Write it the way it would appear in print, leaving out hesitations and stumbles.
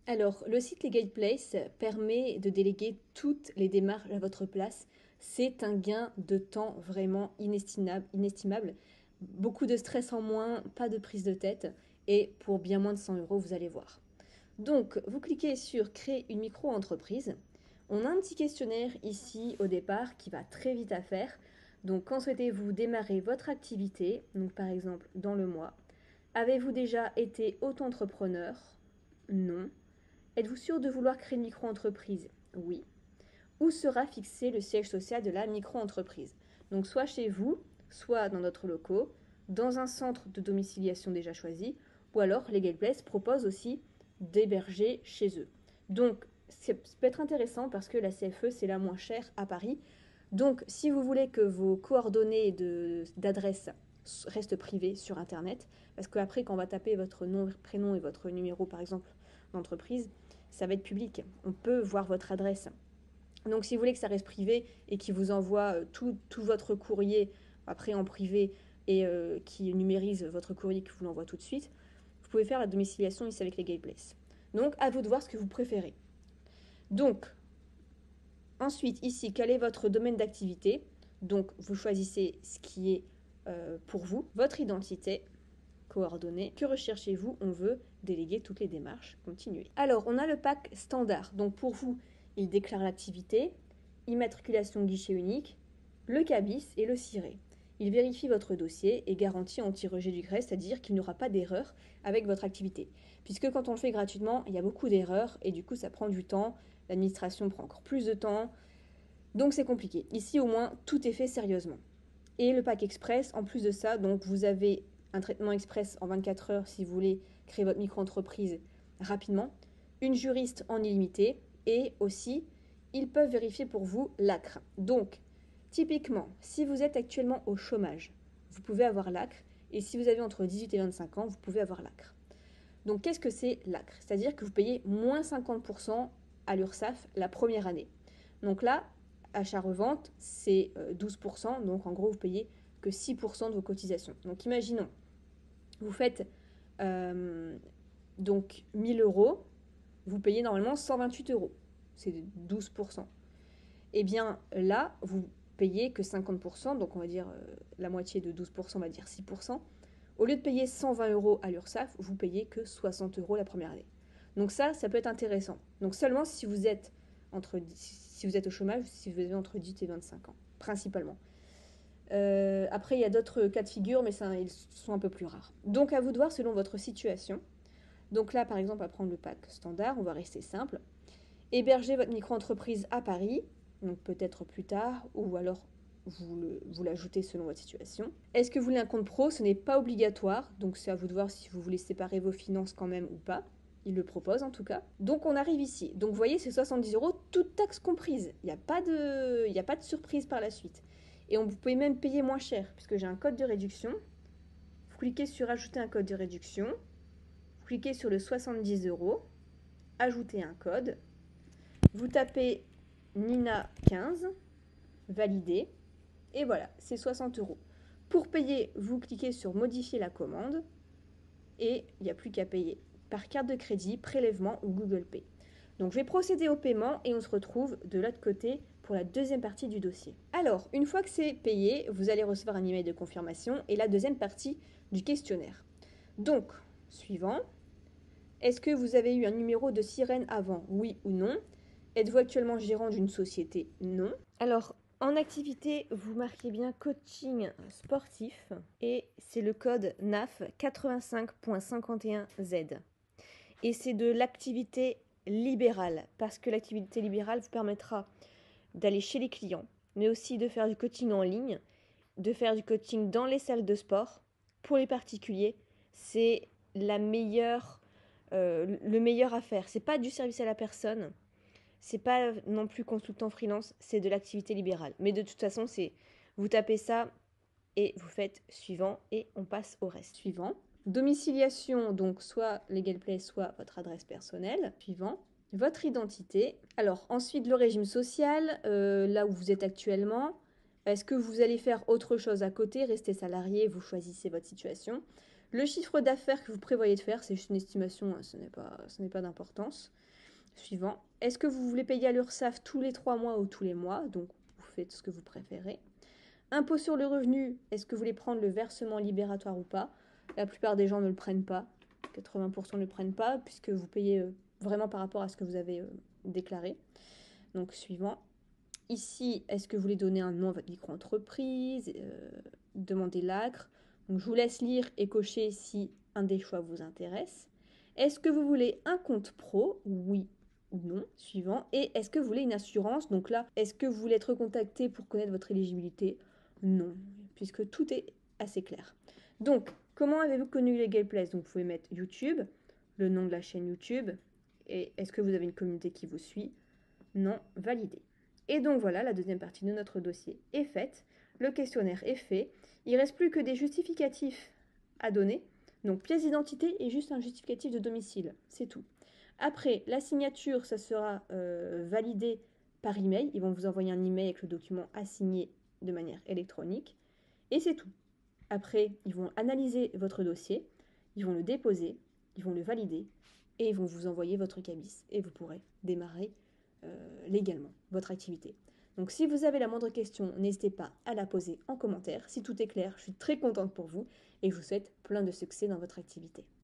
Alors, le site Legal Place permet de déléguer toutes les démarches à votre place. C'est un gain de temps vraiment inestimable. Beaucoup de stress en moins, pas de prise de tête. Et pour bien moins de 100 euros, vous allez voir. Donc, vous cliquez sur Créer une micro-entreprise. On a un petit questionnaire ici au départ qui va très vite à faire. Donc, quand souhaitez-vous démarrer votre activité? Donc, par exemple, dans le mois. Avez-vous déjà été auto-entrepreneur? Non. Êtes-vous sûr de vouloir créer une micro-entreprise? Oui. Où sera fixé le siège social de la micro-entreprise? Donc soit chez vous, soit dans notre locaux, dans un centre de domiciliation déjà choisi, ou alors Legal Place propose aussi d'héberger chez eux. Donc ça peut être intéressant parce que la CFE c'est la moins chère à Paris. Donc si vous voulez que vos coordonnées d'adresse restent privées sur Internet, parce qu'après quand on va taper votre nom, prénom et votre numéro par exemple d'entreprise, ça va être public. On peut voir votre adresse. Donc si vous voulez que ça reste privé et qu'il vous envoie tout votre courrier après en privé et qui numérise votre courrier qui vous l'envoie tout de suite, vous pouvez faire la domiciliation ici avec les Legal Place. Donc à vous de voir ce que vous préférez. Donc ensuite ici, quel est votre domaine d'activité? Donc vous choisissez ce qui est pour vous, votre identité, coordonnées. Que recherchez-vous? On veut déléguer toutes les démarches. Continuer. Alors, on a le pack standard. Donc, pour vous, il déclare l'activité, immatriculation guichet unique, le cabis et le ciré. Il vérifie votre dossier et garantit anti-rejet du grès, c'est-à-dire qu'il n'y aura pas d'erreur avec votre activité. Puisque quand on le fait gratuitement, il y a beaucoup d'erreurs et du coup, ça prend du temps. L'administration prend encore plus de temps. Donc, c'est compliqué. Ici, au moins, tout est fait sérieusement. Et le pack express, en plus de ça, donc vous avez un traitement express en 24 heures si vous voulez créer votre micro-entreprise rapidement, une juriste en illimité et aussi, ils peuvent vérifier pour vous l'ACRE. Donc, typiquement, si vous êtes actuellement au chômage, vous pouvez avoir l'ACRE et si vous avez entre 18 et 25 ans, vous pouvez avoir l'ACRE. Donc, qu'est-ce que c'est l'ACRE? C'est-à-dire que vous payez moins 50% à l'URSSAF la première année. Donc là, achat-revente, c'est 12%, donc en gros, vous payez que 6% de vos cotisations. Donc imaginons, vous faites donc 1000 euros, vous payez normalement 128 euros, c'est 12%. Et bien là, vous payez que 50%, donc on va dire la moitié de 12%, on va dire 6%. Au lieu de payer 120 euros à l'URSSAF, vous payez que 60 euros la première année. Donc ça peut être intéressant. Donc seulement si vous êtes au chômage, si vous avez entre 18 et 25 ans, principalement. Après, il y a d'autres cas de figure, mais ils sont un peu plus rares. Donc à vous de voir selon votre situation. Donc là, par exemple, à prendre le pack standard, on va rester simple. Héberger votre micro-entreprise à Paris, donc peut-être plus tard, ou alors vous l'ajoutez selon votre situation. Est-ce que vous voulez un compte pro? Ce n'est pas obligatoire, donc c'est à vous de voir si vous voulez séparer vos finances quand même ou pas. Il le propose en tout cas. Donc on arrive ici. Donc vous voyez, c'est 70 euros, toutes taxes comprises. Il n'y a pas de surprise par la suite. Et vous pouvez même payer moins cher, puisque j'ai un code de réduction. Vous cliquez sur Ajouter un code de réduction. Vous cliquez sur le 70 euros. Ajouter un code. Vous tapez Nina 15. Valider. Et voilà, c'est 60 euros. Pour payer, vous cliquez sur Modifier la commande. Et il n'y a plus qu'à payer par carte de crédit, prélèvement ou Google Pay. Donc je vais procéder au paiement et on se retrouve de l'autre côté pour la deuxième partie du dossier. Alors, une fois que c'est payé, vous allez recevoir un email de confirmation et la deuxième partie du questionnaire. Donc, suivant, est-ce que vous avez eu un numéro de sirène avant? Oui ou non? Êtes-vous actuellement gérant d'une société? Non. Alors, en activité, vous marquez bien coaching sportif et c'est le code NAF 85.51Z. Et c'est de l'activité libérale, parce que l'activité libérale vous permettra d'aller chez les clients, mais aussi de faire du coaching en ligne, de faire du coaching dans les salles de sport. Pour les particuliers, c'est le meilleur à faire. C'est pas du service à la personne, c'est pas non plus consultant freelance, c'est de l'activité libérale. Mais de toute façon, vous tapez ça et vous faites suivant et on passe au reste. Suivant. Domiciliation, donc soit Legal Place, soit votre adresse personnelle. Suivant. Votre identité. Alors ensuite le régime social, là où vous êtes actuellement. Est-ce que vous allez faire autre chose à côté, rester salarié, vous choisissez votre situation. Le chiffre d'affaires que vous prévoyez de faire, c'est juste une estimation, hein, ce n'est pas d'importance. Suivant. Est-ce que vous voulez payer à l'URSSAF tous les 3 mois ou tous les mois? Donc, vous faites ce que vous préférez. Impôt sur le revenu, est-ce que vous voulez prendre le versement libératoire ou pas? La plupart des gens ne le prennent pas. 80% ne le prennent pas, puisque vous payez vraiment par rapport à ce que vous avez déclaré. Donc, suivant. Ici, est-ce que vous voulez donner un nom à votre micro-entreprise? Demander l'ACRE. Donc, je vous laisse lire et cocher si un des choix vous intéresse. Est-ce que vous voulez un compte pro? Oui ou non, suivant. Et est-ce que vous voulez une assurance? Donc là, est-ce que vous voulez être contacté pour connaître votre éligibilité? Non, puisque tout est assez clair. Donc, comment avez-vous connu Legal Place? Donc, vous pouvez mettre YouTube, le nom de la chaîne YouTube, et est-ce que vous avez une communauté qui vous suit? Non, validé. Et donc voilà, la deuxième partie de notre dossier est faite, le questionnaire est fait, il ne reste plus que des justificatifs à donner. Donc pièce d'identité et juste un justificatif de domicile, c'est tout. Après, la signature, ça sera validé par email. Ils vont vous envoyer un email avec le document à signer de manière électronique. Et c'est tout. Après, ils vont analyser votre dossier, ils vont le déposer, ils vont le valider et ils vont vous envoyer votre cabis. Et vous pourrez démarrer légalement votre activité. Donc si vous avez la moindre question, n'hésitez pas à la poser en commentaire. Si tout est clair, je suis très contente pour vous et je vous souhaite plein de succès dans votre activité.